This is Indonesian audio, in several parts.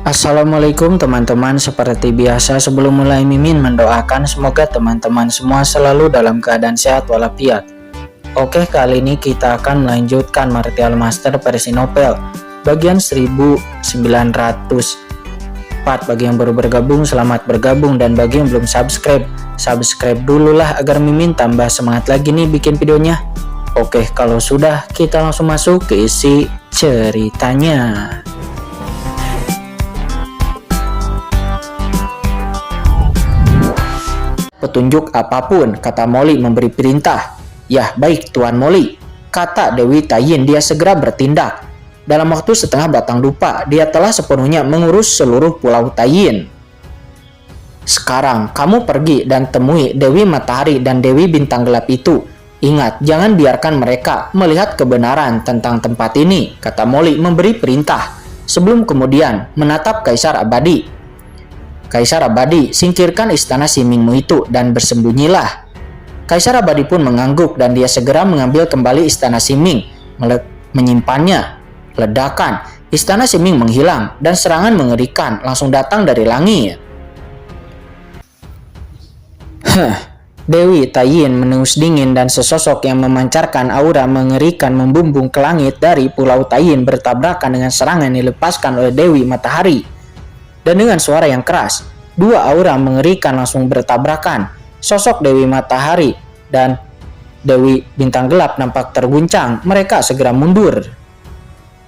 Assalamualaikum teman-teman, seperti biasa sebelum mulai Mimin mendoakan semoga teman-teman semua selalu dalam keadaan sehat walafiat. Oke, kali ini kita akan melanjutkan Martial Master versi novel bagian 1904. Bagi yang baru bergabung, selamat bergabung, dan bagi yang belum subscribe dulu lah agar Mimin tambah semangat lagi nih bikin videonya. Oke, kalau sudah kita langsung masuk ke isi ceritanya. Petunjuk apapun, kata Molly memberi perintah. Ya, baik Tuan Molly, kata Dewi Tayin. Dia segera bertindak. Dalam waktu setengah batang dupa, dia telah sepenuhnya mengurus seluruh pulau Tayin. Sekarang, kamu pergi dan temui Dewi Matahari dan Dewi Bintang Gelap itu. Ingat, jangan biarkan mereka melihat kebenaran tentang tempat ini, kata Molly memberi perintah. Sebelum kemudian menatap Kaisar Abadi. Kaisar Abadi, singkirkan istana Simingmu itu dan bersembunyilah. Kaisar Abadi pun mengangguk dan dia segera mengambil kembali istana Siming, menyimpannya. Ledakan, istana Siming menghilang dan serangan mengerikan langsung datang dari langit. Dewi Tayin menengus dingin dan sesosok yang memancarkan aura mengerikan membumbung ke langit dari Pulau Tayin bertabrakan dengan serangan yang dilepaskan oleh Dewi Matahari. Dan dengan suara yang keras, dua aura mengerikan langsung bertabrakan. Sosok Dewi Matahari dan Dewi Bintang Gelap nampak terguncang. Mereka segera mundur.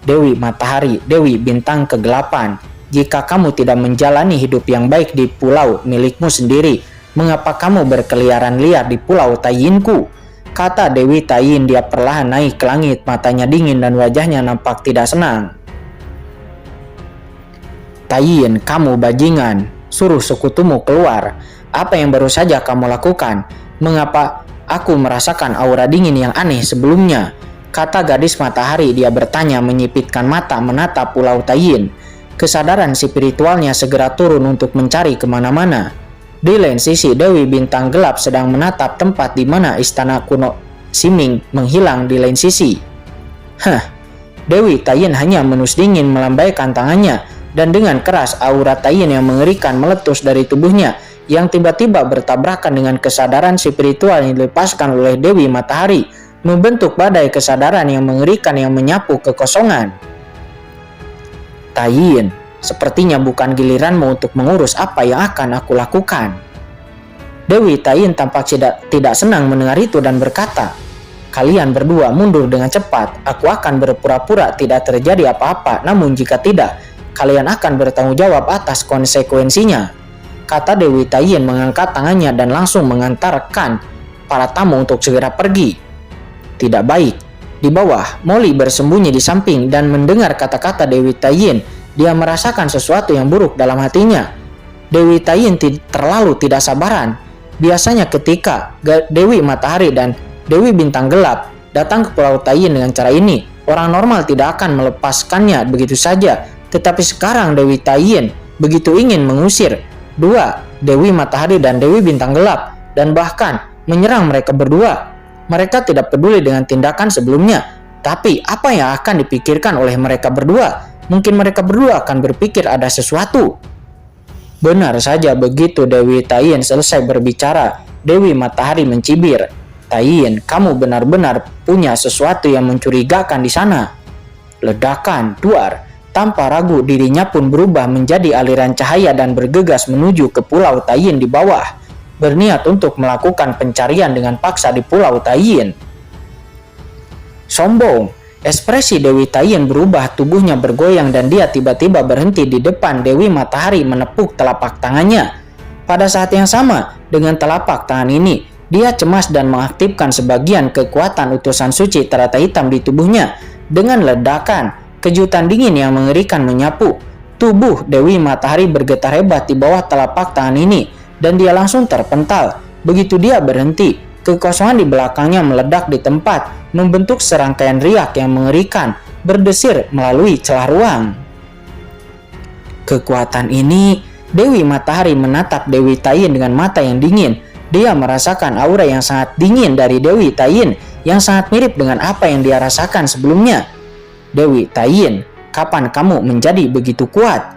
Dewi Matahari, Dewi Bintang Kegelapan, jika kamu tidak menjalani hidup yang baik di pulau milikmu sendiri, mengapa kamu berkeliaran liar di Pulau Tayinku? Kata Dewi Tayin. Dia perlahan naik ke langit, matanya dingin dan wajahnya nampak tidak senang. Tayin, kamu bajingan, suruh sekutumu keluar. Apa yang baru saja kamu lakukan? Mengapa aku merasakan aura dingin yang aneh sebelumnya? Kata gadis matahari. Dia bertanya menyipitkan mata menatap Pulau Tayin. Kesadaran spiritualnya segera turun untuk mencari kemana-mana. Di lain sisi, Dewi Bintang Gelap sedang menatap tempat di mana istana kuno Siming menghilang di lain sisi. Dewi Tayin hanya menus dingin melambaikan tangannya. Dan dengan keras aura Tayin yang mengerikan meletus dari tubuhnya yang tiba-tiba bertabrakan dengan kesadaran spiritual yang dilepaskan oleh Dewi Matahari, membentuk badai kesadaran yang mengerikan yang menyapu kekosongan. Tayin, sepertinya bukan giliranmu untuk mengurus apa yang akan aku lakukan. Dewi Tayin tampak tidak senang mendengar itu dan berkata, kalian berdua mundur dengan cepat. Aku akan berpura-pura tidak terjadi apa-apa, namun jika tidak, kalian akan bertanggung jawab atas konsekuensinya. Kata Dewi Tayin mengangkat tangannya dan langsung mengantarkan para tamu untuk segera pergi. Tidak baik. Di bawah, Molly bersembunyi di samping dan mendengar kata-kata Dewi Tayin. Dia merasakan sesuatu yang buruk dalam hatinya. Dewi Tayin terlalu tidak sabaran. Biasanya ketika Dewi Matahari dan Dewi Bintang Gelap datang ke Pulau Tayin dengan cara ini, orang normal tidak akan melepaskannya begitu saja. Tetapi sekarang Dewi Tayin begitu ingin mengusir dua Dewi Matahari dan Dewi Bintang Gelap dan bahkan menyerang mereka berdua. Mereka tidak peduli dengan tindakan sebelumnya. Tapi apa yang akan dipikirkan oleh mereka berdua? Mungkin mereka berdua akan berpikir ada sesuatu. Benar saja, begitu Dewi Tayin selesai berbicara, Dewi Matahari mencibir. Tayin, kamu benar-benar punya sesuatu yang mencurigakan di sana. Ledakan, duar. Tanpa ragu dirinya pun berubah menjadi aliran cahaya dan bergegas menuju ke Pulau Tayin di bawah. Berniat untuk melakukan pencarian dengan paksa di Pulau Tayin. Sombong. Ekspresi Dewi Tayin berubah, tubuhnya bergoyang dan dia tiba-tiba berhenti di depan Dewi Matahari menepuk telapak tangannya. Pada saat yang sama, dengan telapak tangan ini, dia cemas dan mengaktifkan sebagian kekuatan utusan suci teratai hitam di tubuhnya. Dengan ledakan, kejutan dingin yang mengerikan menyapu. Tubuh Dewi Matahari bergetar hebat di bawah telapak tangan ini dan dia langsung terpental. Begitu dia berhenti, kekosongan di belakangnya meledak di tempat, membentuk serangkaian riak yang mengerikan berdesir melalui celah ruang. Kekuatan ini, Dewi Matahari menatap Dewi Tayin dengan mata yang dingin. Dia merasakan aura yang sangat dingin dari Dewi Tayin yang sangat mirip dengan apa yang dia rasakan sebelumnya. Dewi Tayin, kapan kamu menjadi begitu kuat?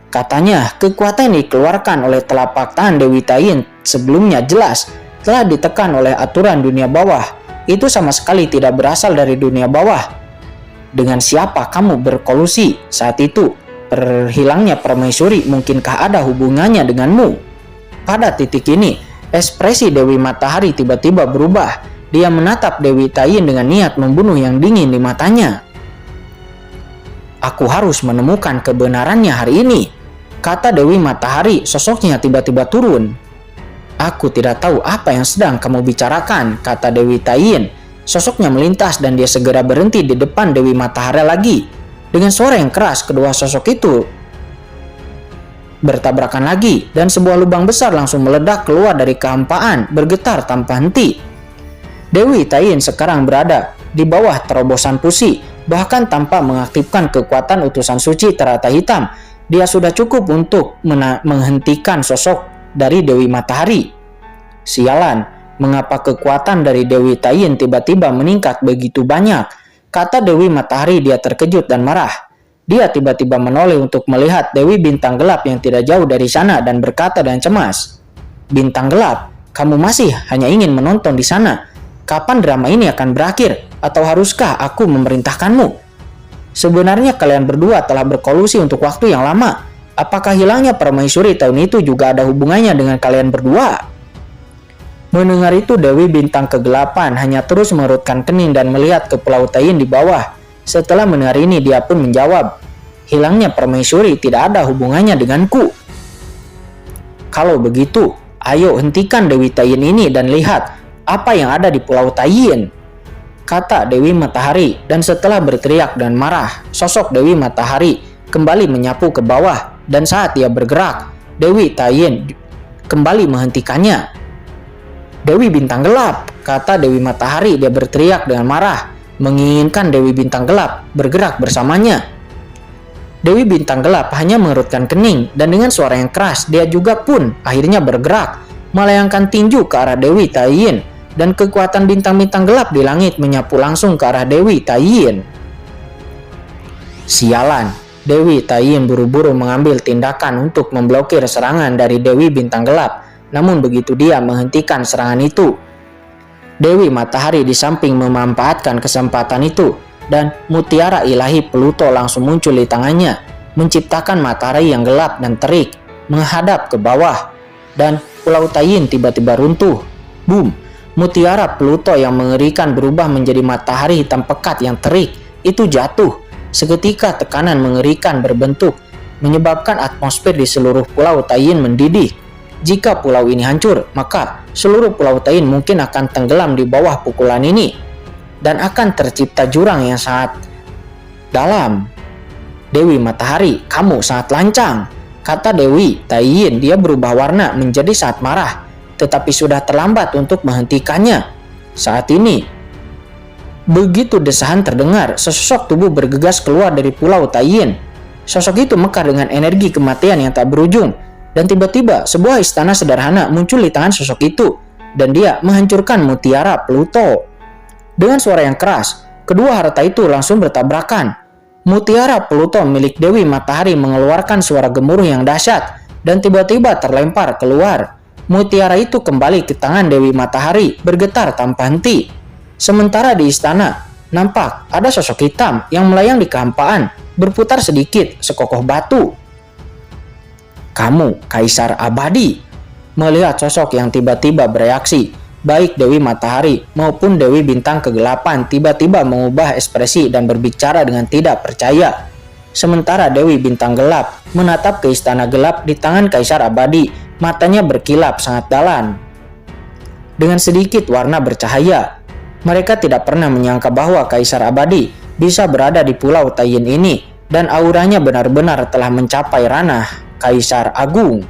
Katanya, kekuatan yang dikeluarkan oleh telapak tangan Dewi Taiyin sebelumnya jelas telah ditekan oleh aturan dunia bawah. Itu sama sekali tidak berasal dari dunia bawah. Dengan siapa kamu berkolusi saat itu? Hilangnya permaisuri mungkinkah ada hubungannya denganmu? Pada titik ini, ekspresi Dewi Matahari tiba-tiba berubah. Dia menatap Dewi Taiyin dengan niat membunuh yang dingin di matanya. Aku harus menemukan kebenarannya hari ini, kata Dewi Matahari. Sosoknya tiba-tiba turun. Aku tidak tahu apa yang sedang kamu bicarakan, kata Dewi Taiyin. Sosoknya melintas dan dia segera berhenti di depan Dewi Matahari lagi. Dengan suara yang keras, kedua sosok itu bertabrakan lagi dan sebuah lubang besar langsung meledak keluar dari kehampaan, bergetar tanpa henti. Dewi Taiyin sekarang berada di bawah terobosan Pusi, bahkan tanpa mengaktifkan kekuatan utusan suci Terata Hitam. Dia sudah cukup untuk menghentikan sosok dari Dewi Matahari. Sialan, mengapa kekuatan dari Dewi Taiyin tiba-tiba meningkat begitu banyak? Kata Dewi Matahari. Dia terkejut dan marah. Dia tiba-tiba menoleh untuk melihat Dewi Bintang Gelap yang tidak jauh dari sana dan berkata dengan cemas, Bintang Gelap, kamu masih hanya ingin menonton di sana. Kapan drama ini akan berakhir? Atau haruskah aku memerintahkanmu? Sebenarnya kalian berdua telah berkolusi untuk waktu yang lama. Apakah hilangnya permaisuri tahun itu juga ada hubungannya dengan kalian berdua? Mendengar itu, Dewi Bintang Kegelapan hanya terus mengerutkan kening dan melihat ke Pulau Taiyin di bawah. Setelah mendengar ini, dia pun menjawab, hilangnya permaisuri tidak ada hubungannya denganku. Kalau begitu, ayo hentikan Dewi Taiyin ini dan lihat apa yang ada di Pulau Taiyin, kata Dewi Matahari. Dan setelah berteriak dan marah, sosok Dewi Matahari kembali menyapu ke bawah. Dan saat dia bergerak, Dewi Taiyin kembali menghentikannya. Dewi Bintang Gelap, kata Dewi Matahari. Dia berteriak dengan marah, menginginkan Dewi Bintang Gelap bergerak bersamanya. Dewi Bintang Gelap hanya mengerutkan kening dan dengan suara yang keras dia juga pun akhirnya bergerak, melayangkan tinju ke arah Dewi Taiyin. Dan kekuatan bintang-bintang gelap di langit menyapu langsung ke arah Dewi Taiyin. Sialan, Dewi Taiyin buru-buru mengambil tindakan untuk memblokir serangan dari Dewi Bintang Gelap. Namun begitu dia menghentikan serangan itu, Dewi Matahari di samping memanfaatkan kesempatan itu dan mutiara ilahi Pluto langsung muncul di tangannya, menciptakan matahari yang gelap dan terik menghadap ke bawah. Dan Pulau Taiyin tiba-tiba runtuh. Boom! Mutiara Pluto yang mengerikan berubah menjadi matahari hitam pekat yang terik itu jatuh. Seketika tekanan mengerikan berbentuk, menyebabkan atmosfer di seluruh Pulau Taiyin mendidih. Jika pulau ini hancur, maka seluruh Pulau Taiyin mungkin akan tenggelam di bawah pukulan ini dan akan tercipta jurang yang sangat dalam. Dewi Matahari, kamu sangat lancang, kata Dewi Taiyin. Dia berubah warna menjadi sangat marah, tetapi sudah terlambat untuk menghentikannya. Saat ini, begitu desahan terdengar, sesosok tubuh bergegas keluar dari Pulau Taiyin. Sosok itu mekar dengan energi kematian yang tak berujung, dan tiba-tiba sebuah istana sederhana muncul di tangan sosok itu, dan dia menghancurkan mutiara Pluto. Dengan suara yang keras, kedua harta itu langsung bertabrakan. Mutiara Pluto milik Dewi Matahari mengeluarkan suara gemuruh yang dahsyat, dan tiba-tiba terlempar keluar. Mutiara itu kembali ke tangan Dewi Matahari, bergetar tanpa henti. Sementara di istana, nampak ada sosok hitam yang melayang di kehampaan, berputar sedikit sekokoh batu. Kamu, Kaisar Abadi. Melihat sosok yang tiba-tiba bereaksi, baik Dewi Matahari maupun Dewi Bintang Kegelapan tiba-tiba mengubah ekspresi dan berbicara dengan tidak percaya. Sementara Dewi Bintang Gelap menatap ke istana gelap di tangan Kaisar Abadi, matanya berkilap sangat dalam dengan sedikit warna bercahaya. Mereka tidak pernah menyangka bahwa Kaisar Abadi bisa berada di Pulau Taiyin ini, dan auranya benar-benar telah mencapai ranah Kaisar Agung.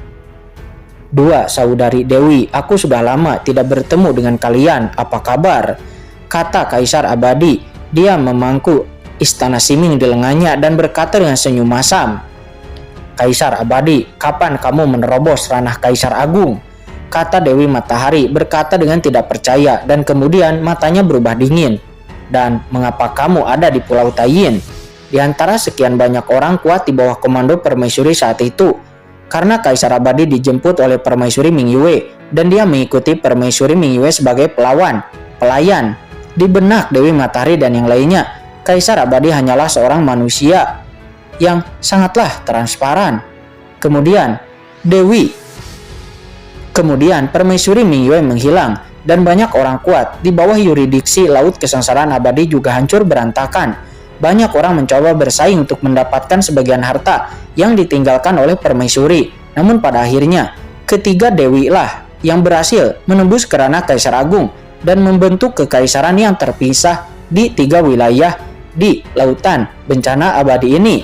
Dua saudari Dewi, aku sudah lama tidak bertemu dengan kalian, apa kabar? Kata Kaisar Abadi. Dia memangku istana Siming di lengannya dan berkata dengan senyum masam, Kaisar Abadi, kapan kamu menerobos ranah Kaisar Agung? Kata Dewi Matahari berkata dengan tidak percaya, dan kemudian matanya berubah dingin. Dan mengapa kamu ada di Pulau Taiyin? di antara sekian banyak orang kuat di bawah komando Permaisuri saat itu. Karena Kaisar Abadi dijemput oleh Permaisuri Mingyue dan dia mengikuti Permaisuri Mingyue sebagai pelayan. Di benak Dewi Matahari dan yang lainnya, Kaisar Abadi hanyalah seorang manusia yang sangatlah transparan. Kemudian Permaisuri Mingyue menghilang dan banyak orang kuat di bawah yuridiksi Laut Kesengsaraan Abadi juga hancur berantakan. Banyak orang mencoba bersaing untuk mendapatkan sebagian harta yang ditinggalkan oleh Permaisuri. Namun pada akhirnya, ketiga dewi lah yang berhasil menembus kerana Kaisar Agung dan membentuk kekaisaran yang terpisah di 3 wilayah di Lautan Bencana Abadi ini.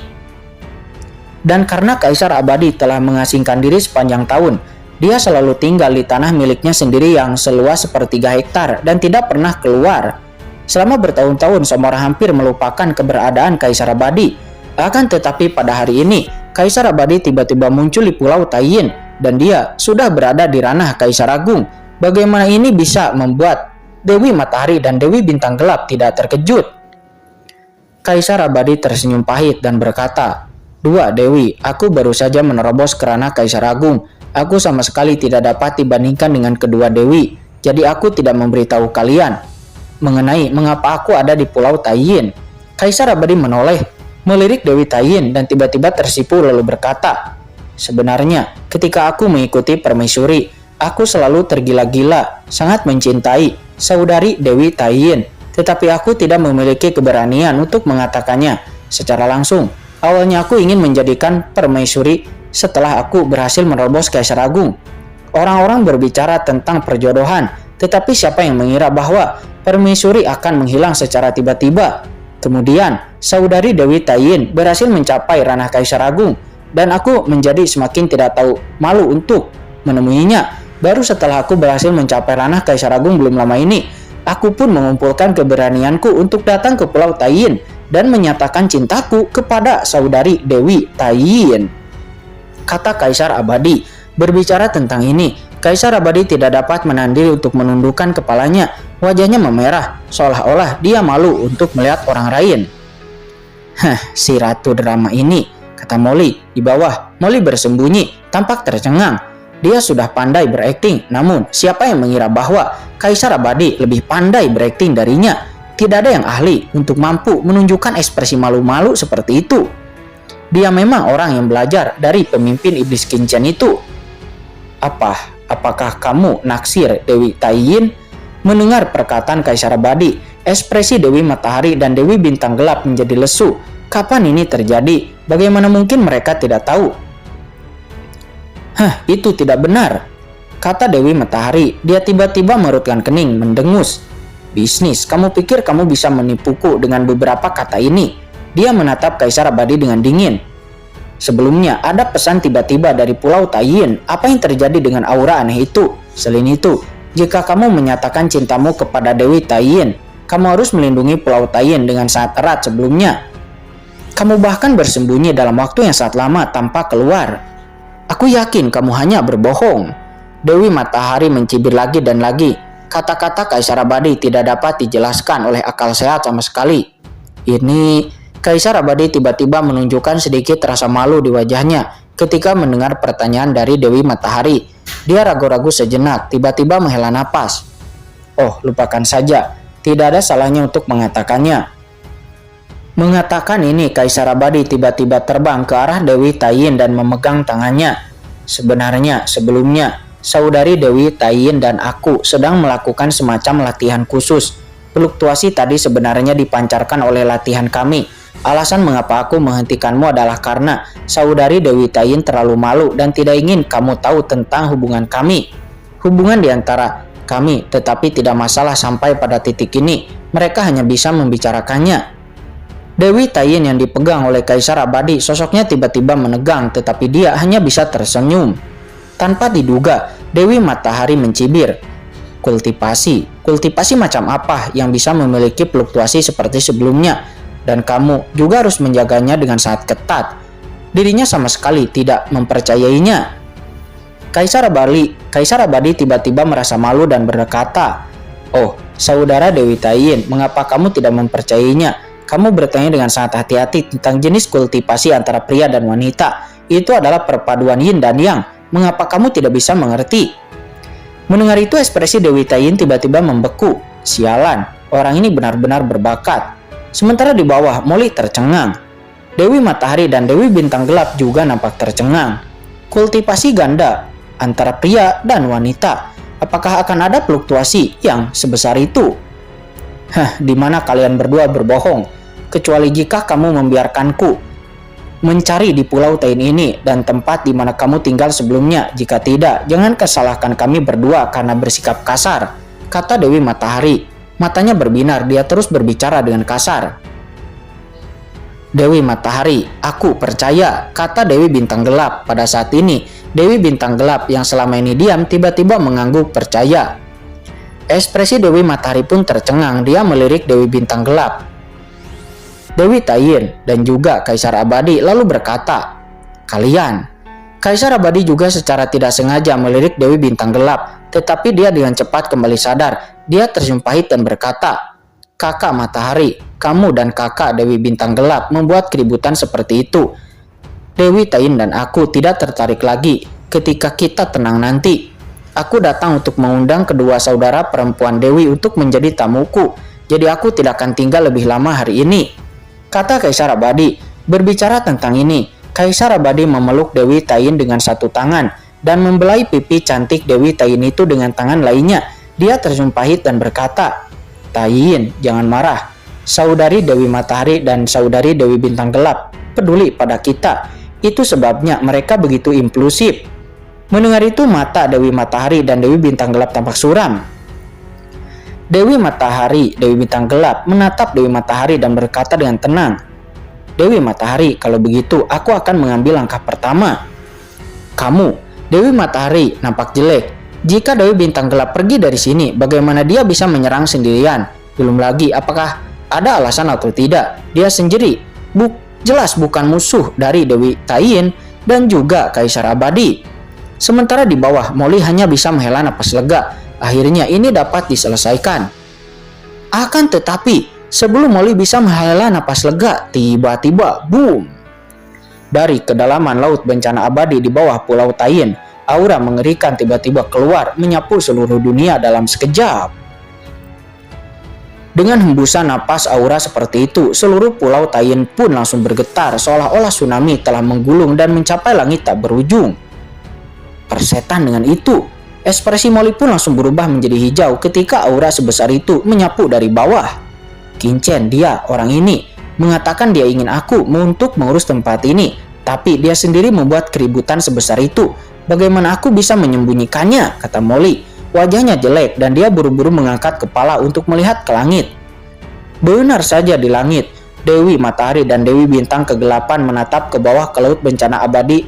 Dan karena Kaisar Abadi telah mengasingkan diri sepanjang tahun, dia selalu tinggal di tanah miliknya sendiri yang seluas 1/3 hektar dan tidak pernah keluar. Selama bertahun-tahun Samora hampir melupakan keberadaan Kaisar Abadi. Akan tetapi pada hari ini, Kaisar Abadi tiba-tiba muncul di Pulau Taiyin dan dia sudah berada di ranah Kaisar Agung. Bagaimana ini bisa membuat Dewi Matahari dan Dewi Bintang Gelap tidak terkejut? Kaisar Abadi tersenyum pahit dan berkata, "Dua Dewi, aku baru saja menerobos kerana Kaisar Agung. Aku sama sekali tidak dapat dibandingkan dengan kedua Dewi. Jadi aku tidak memberitahu kalian mengenai mengapa aku ada di Pulau Taiyin." Kaisar Abadi menoleh, melirik Dewi Taiyin dan tiba-tiba tersipu lalu berkata, "Sebenarnya ketika aku mengikuti Permaisuri, aku selalu tergila-gila, sangat mencintai saudari Dewi Taiyin. Tetapi aku tidak memiliki keberanian untuk mengatakannya secara langsung. Awalnya aku ingin menjadikan Permaisuri setelah aku berhasil menerobos Kaisar Agung. Orang-orang berbicara tentang perjodohan, tetapi siapa yang mengira bahwa Permaisuri akan menghilang secara tiba-tiba. Kemudian, saudari Dewi Taiyin berhasil mencapai ranah Kaisar Agung dan aku menjadi semakin tidak tahu malu untuk menemuinya. Baru setelah aku berhasil mencapai ranah Kaisar Agung belum lama ini, aku pun mengumpulkan keberanianku untuk datang ke Pulau Taiyin dan menyatakan cintaku kepada saudari Dewi Taiyin," kata Kaisar Abadi. Berbicara tentang ini, Kaisar Abadi tidak dapat menahan diri untuk menundukkan kepalanya. Wajahnya memerah, seolah-olah dia malu untuk melihat orang lain. Si ratu drama ini," kata Molly di bawah. Molly bersembunyi, tampak tercengang. Dia sudah pandai berakting, namun siapa yang mengira bahwa Kaisar Abadi lebih pandai berakting darinya? Tidak ada yang ahli untuk mampu menunjukkan ekspresi malu-malu seperti itu. Dia memang orang yang belajar dari pemimpin iblis Kincen itu. Apakah kamu naksir Dewi Taiyin? Mendengar perkataan Kaisar Abadi, ekspresi Dewi Matahari dan Dewi Bintang Gelap menjadi lesu. Kapan ini terjadi? Bagaimana mungkin mereka tidak tahu? Itu tidak benar," kata Dewi Matahari. Dia tiba-tiba merutkan kening, mendengus. "Bisnis, kamu pikir kamu bisa menipuku dengan beberapa kata ini?" Dia menatap Kaisar Abadi dengan dingin. "Sebelumnya ada pesan tiba-tiba dari Pulau Taiyin. Apa yang terjadi dengan aura aneh itu? Selain itu, jika kamu menyatakan cintamu kepada Dewi Taiyin, kamu harus melindungi Pulau Taiyin dengan sangat erat sebelumnya. Kamu bahkan bersembunyi dalam waktu yang sangat lama tanpa keluar. Aku yakin kamu hanya berbohong." Dewi Matahari mencibir lagi dan lagi. Kata-kata Kaisar Abadi tidak dapat dijelaskan oleh akal sehat sama sekali. Kaisar Abadi tiba-tiba menunjukkan sedikit rasa malu di wajahnya ketika mendengar pertanyaan dari Dewi Matahari. Dia ragu-ragu sejenak, tiba-tiba menghela napas. "Oh, lupakan saja. Tidak ada salahnya untuk mengatakannya." Mengatakan ini, Kaisar Abadi tiba-tiba terbang ke arah Dewi Taiyin dan memegang tangannya. "Sebenarnya, sebelumnya, saudari Dewi Taiyin dan aku sedang melakukan semacam latihan khusus. Fluktuasi tadi sebenarnya dipancarkan oleh latihan kami. Alasan mengapa aku menghentikanmu adalah karena saudari Dewi Taiyin terlalu malu dan tidak ingin kamu tahu tentang hubungan kami. Hubungan di antara kami, tetapi tidak masalah sampai pada titik ini. Mereka hanya bisa membicarakannya." Dewi Taiyin yang dipegang oleh Kaisar Abadi sosoknya tiba-tiba menegang, tetapi dia hanya bisa tersenyum. Tanpa diduga, Dewi Matahari mencibir. Kultivasi macam apa yang bisa memiliki fluktuasi seperti sebelumnya? Dan kamu juga harus menjaganya dengan sangat ketat." Dirinya sama sekali tidak mempercayainya. Kaisar Abadi tiba-tiba merasa malu dan berkata, "Oh, saudara Dewi Taiyin, mengapa kamu tidak mempercayainya? Kamu bertanya dengan sangat hati-hati tentang jenis kultivasi antara pria dan wanita. Itu adalah perpaduan yin dan yang. Mengapa kamu tidak bisa mengerti? Mendengar itu, ekspresi Dewi Taiyin tiba-tiba membeku. Sialan, orang ini benar-benar berbakat. Sementara di bawah, Molly tercengang. Dewi Matahari dan Dewi Bintang Gelap juga nampak tercengang. Kultivasi ganda antara pria dan wanita. Apakah akan ada fluktuasi yang sebesar itu? Di mana kalian berdua berbohong, kecuali jika kamu membiarkanku mencari di Pulau Taiyin ini dan tempat di mana kamu tinggal sebelumnya. Jika tidak, jangan kesalahkan kami berdua karena bersikap kasar, kata Dewi Matahari. Matanya berbinar, dia terus berbicara dengan kasar. Dewi Matahari, aku percaya, kata Dewi Bintang Gelap. Pada saat ini, Dewi Bintang Gelap yang selama ini diam tiba-tiba mengangguk percaya. Ekspresi Dewi Matahari pun tercengang, dia melirik Dewi Bintang Gelap, Dewi Taiyin, dan juga Kaisar Abadi lalu berkata, kalian. Kaisar Abadi juga secara tidak sengaja melirik Dewi Bintang Gelap, tetapi dia dengan cepat kembali sadar. Dia tersenyum pahit dan berkata, kakak Matahari, kamu dan kakak Dewi Bintang Gelap membuat keributan seperti itu. Dewi Taiyin dan aku tidak tertarik lagi. Ketika kita tenang nanti, aku datang untuk mengundang kedua saudara perempuan Dewi untuk menjadi tamuku. Jadi aku tidak akan tinggal lebih lama hari ini, kata Kaisar Abadi. Berbicara tentang ini, Kaisar Abadi memeluk Dewi Taiyin dengan satu tangan dan membelai pipi cantik Dewi Taiyin itu dengan tangan lainnya. Dia tersenyum pahit dan berkata, Taiyin, jangan marah. Saudari Dewi Matahari dan saudari Dewi Bintang Gelap peduli pada kita. Itu sebabnya mereka begitu impulsif. Mendengar itu, mata Dewi Matahari dan Dewi Bintang Gelap tampak suram. Dewi Matahari, Dewi Bintang Gelap menatap Dewi Matahari dan berkata dengan tenang, Dewi Matahari, kalau begitu aku akan mengambil langkah pertama. Kamu, Dewi Matahari, nampak jelek. Jika Dewi Bintang Gelap pergi dari sini, bagaimana dia bisa menyerang sendirian? Belum lagi, apakah ada alasan atau tidak? Dia sendiri jelas bukan musuh dari Dewi Taiyin dan juga Kaisar Abadi. Sementara di bawah, Molly hanya bisa menghela napas lega. Akhirnya ini dapat diselesaikan. Akan tetapi, sebelum Molly bisa menghela napas lega, tiba-tiba boom! Dari kedalaman laut bencana abadi di bawah Pulau Taiyin, aura mengerikan tiba-tiba keluar menyapu seluruh dunia dalam sekejap. Dengan hembusan napas aura seperti itu, seluruh Pulau Taiyin pun langsung bergetar seolah-olah tsunami telah menggulung dan mencapai langit tak berujung. Persetan dengan itu, ekspresi Molly pun langsung berubah menjadi hijau ketika aura sebesar itu menyapu dari bawah. Kincen, dia, orang ini, mengatakan dia ingin aku untuk mengurus tempat ini, tapi dia sendiri membuat keributan sebesar itu. Bagaimana aku bisa menyembunyikannya, kata Molly. Wajahnya jelek dan dia buru-buru mengangkat kepala untuk melihat ke langit. Benar saja di langit, Dewi Matahari dan Dewi Bintang Kegelapan menatap ke bawah ke laut bencana abadi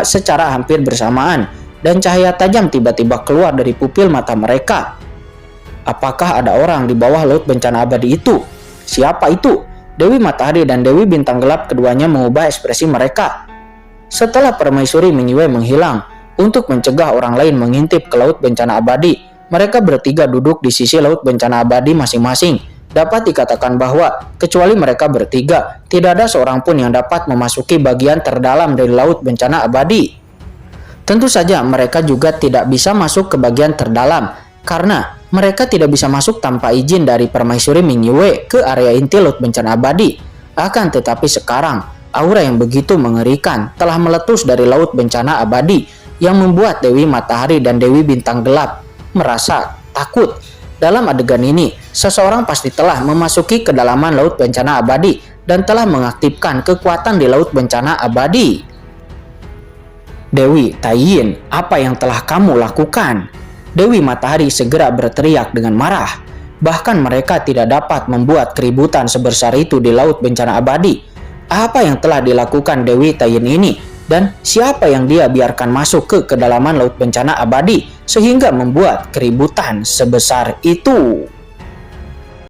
secara hampir bersamaan. Dan cahaya tajam tiba-tiba keluar dari pupil mata mereka. Apakah ada orang di bawah laut bencana abadi itu? Siapa itu? Dewi Matahari dan Dewi Bintang Gelap keduanya mengubah ekspresi mereka. Setelah Permaisuri Mingyue menghilang, untuk mencegah orang lain mengintip ke laut bencana abadi, mereka bertiga duduk di sisi laut bencana abadi masing-masing. Dapat dikatakan bahwa, kecuali mereka bertiga, tidak ada seorang pun yang dapat memasuki bagian terdalam dari laut bencana abadi. Tentu saja mereka juga tidak bisa masuk ke bagian terdalam, karena mereka tidak bisa masuk tanpa izin dari Permaisuri Mingyue ke area inti laut bencana abadi. Akan tetapi sekarang, aura yang begitu mengerikan telah meletus dari laut bencana abadi yang membuat Dewi Matahari dan Dewi Bintang Gelap merasa takut. Dalam adegan ini, seseorang pasti telah memasuki kedalaman laut bencana abadi dan telah mengaktifkan kekuatan di laut bencana abadi. Dewi Taiyin, apa yang telah kamu lakukan? Dewi Matahari segera berteriak dengan marah. Bahkan mereka tidak dapat membuat keributan sebesar itu di laut bencana abadi. Apa yang telah dilakukan Dewi Taiyin ini? Dan siapa yang dia biarkan masuk ke kedalaman laut bencana abadi sehingga membuat keributan sebesar itu?